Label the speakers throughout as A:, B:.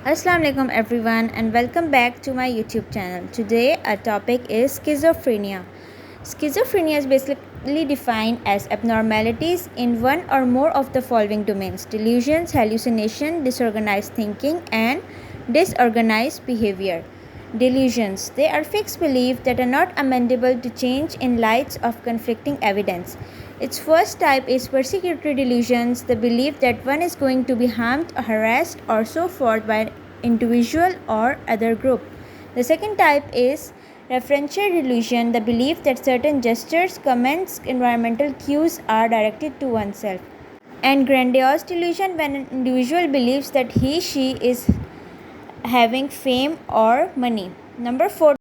A: Assalamu alaikum everyone and welcome back to my YouTube channel. Today our topic is schizophrenia. Schizophrenia is basically defined as abnormalities in one or more of the following domains: delusions, hallucination, disorganized thinking, and disorganized behavior. Delusions. They are fixed beliefs that are not amendable to change in light of conflicting evidence. Its first type is persecutory delusions, the belief that one is going to be harmed, harassed, or so forth by an individual or other group. The second type is referential delusion, the belief that certain gestures, comments, environmental cues are directed to oneself. And grandiose delusion, when an individual believes that she is having fame or money. Number 4,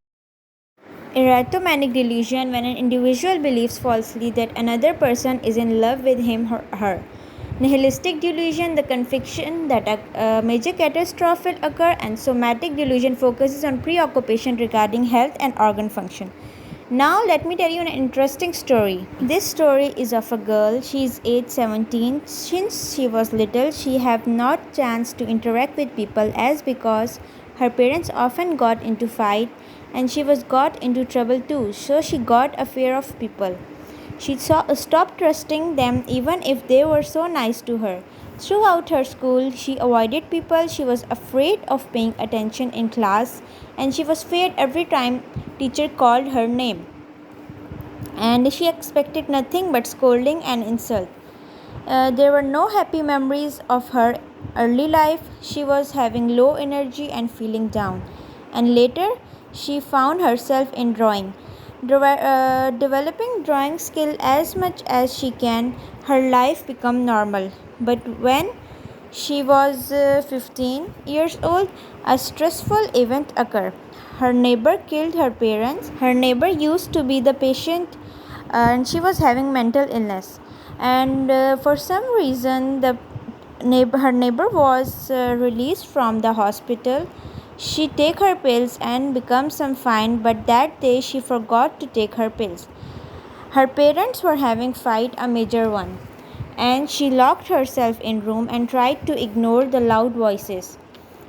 A: erotomanic delusion, when an individual believes falsely that another person is in love with him or her. Nihilistic delusion, the conviction that a major catastrophe will occur, and somatic delusion focuses on preoccupation regarding health and organ function. Now let me tell you an interesting story. This story is of a girl. She is age 17. Since she was little, she have not chance to interact with people as because her parents often got into fight and she was got into trouble too. So she got a fear of people. She stopped trusting them even if they were so nice to her. Throughout her school, she avoided people. She was afraid of paying attention in class and she was feared every time teacher called her name. And she expected nothing but scolding and insult. There were no happy memories of her early life. She was having low energy and feeling down. And later, she found herself in drawing. Developing drawing skill as much as she can, her life become normal. But when she was 15 years old, a stressful event occurred. Her neighbor killed her parents. Her neighbor used to be the patient and she was having mental illness. And for some reason, her neighbor was released from the hospital. She take her pills and become some fine, but that day she forgot to take her pills. Her parents were having fight, a major one, and she locked herself in room and tried to ignore the loud voices.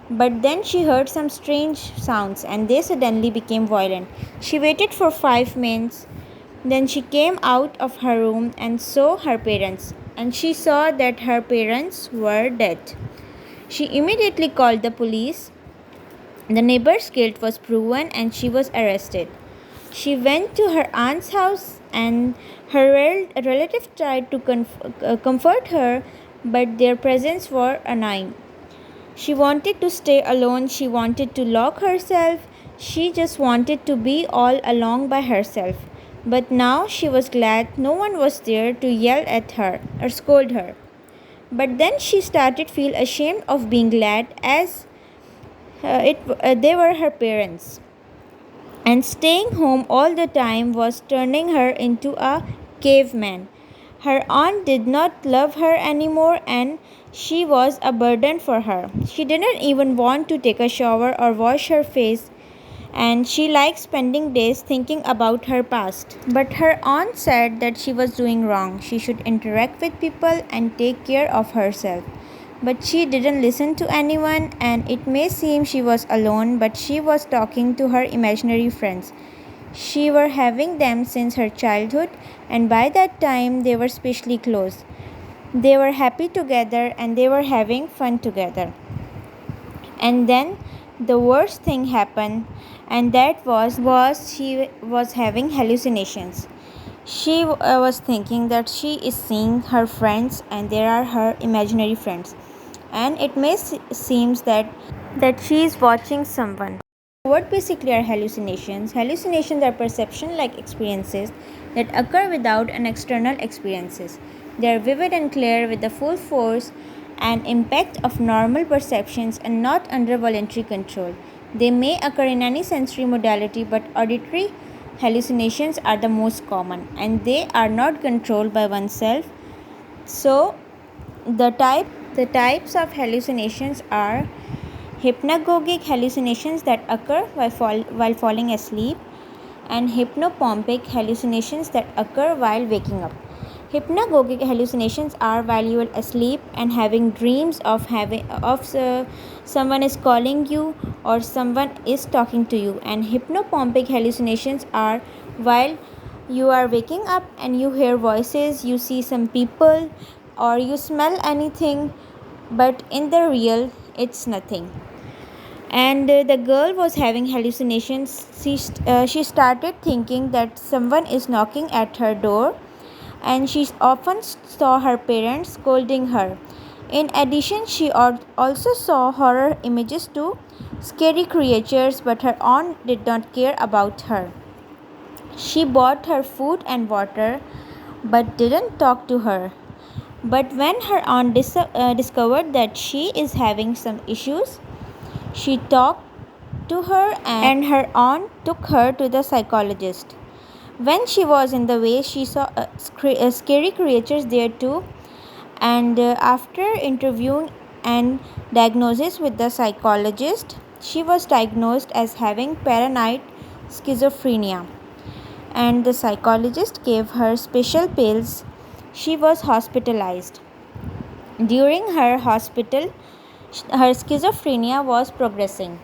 A: But then she heard some strange sounds and they suddenly became violent. She waited for 5 minutes. Then she came out of her room and saw her parents, and she saw that her parents were dead. She immediately called the police. The neighbor's guilt was proven and she was arrested. She went to her aunt's house and her relative tried to comfort her, but their presence were annoying. She wanted to stay alone. She wanted to lock herself. She just wanted to be all alone by herself. But now she was glad no one was there to yell at her or scold her. But then she started to feel ashamed of being glad as they were her parents. And staying home all the time was turning her into a caveman. Her aunt did not love her anymore and she was a burden for her. She didn't even want to take a shower or wash her face, and she liked spending days thinking about her past. But her aunt said that she was doing wrong. She should interact with people and take care of herself. But she didn't listen to anyone, and it may seem she was alone, but she was talking to her imaginary friends. She were having them since her childhood, and by that time they were especially close. They were happy together and they were having fun together. And then the worst thing happened, and that was she was having hallucinations. She was thinking that she is seeing her friends and there are her imaginary friends, and it may seems that she is watching someone. What basically are hallucinations? Hallucinations are perception-like experiences that occur without an external experiences. They are vivid and clear with the full force and impact of normal perceptions and not under voluntary control. They may occur in any sensory modality, but auditory hallucinations are the most common and they are not controlled by oneself. So the types of hallucinations are hypnagogic hallucinations that occur while falling asleep, and hypnopompic hallucinations that occur while waking up. Hypnagogic hallucinations are while you are asleep and having dreams of someone is calling you, or someone is talking to you. And hypnopompic hallucinations are while you are waking up and you hear voices, you see some people, or you smell anything, but in the real, it's nothing. And the girl was having hallucinations. She started thinking that someone is knocking at her door, and she often saw her parents scolding her. In addition, she also saw horror images too, scary creatures, but her aunt did not care about her. She bought her food and water but didn't talk to her. But when her aunt discovered that she is having some issues, she talked to her, and her aunt took her to the psychologist. When she was in the way, she saw scary creatures there too. And after interviewing and diagnosis with the psychologist, she was diagnosed as having paranoid schizophrenia. And the psychologist gave her special pills. She was hospitalized. During her hospital, her schizophrenia was progressing.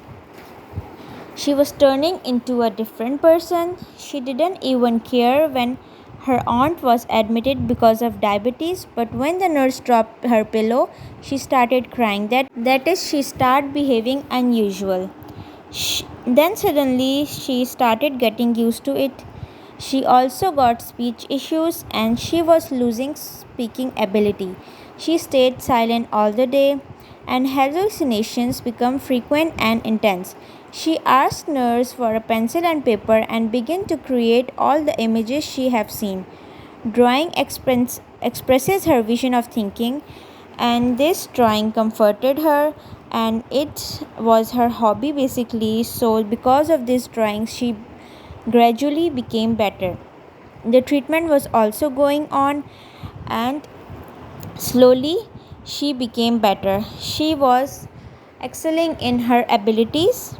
A: She was turning into a different person. She didn't even care when her aunt was admitted because of diabetes, but when the nurse dropped her pillow, she started crying. That is, she started behaving unusual. Then suddenly she started getting used to it. She also got speech issues and she was losing speaking ability. She stayed silent all the day, and hallucinations become frequent and intense. She asked nurse for a pencil and paper and began to create all the images she have seen. Drawing expresses her vision of thinking, and this drawing comforted her, and it was her hobby basically. So because of this drawing, she gradually became better. The treatment was also going on, and slowly she became better. She was excelling in her abilities,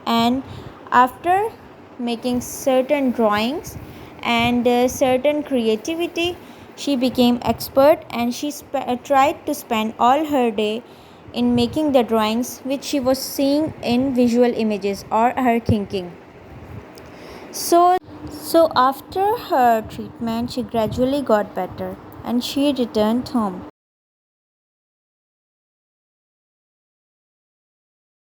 A: and after making certain drawings and certain creativity, she became expert, and she tried to spend all her day in making the drawings which she was seeing in visual images or her thinking. So after her treatment, she gradually got better and she returned home.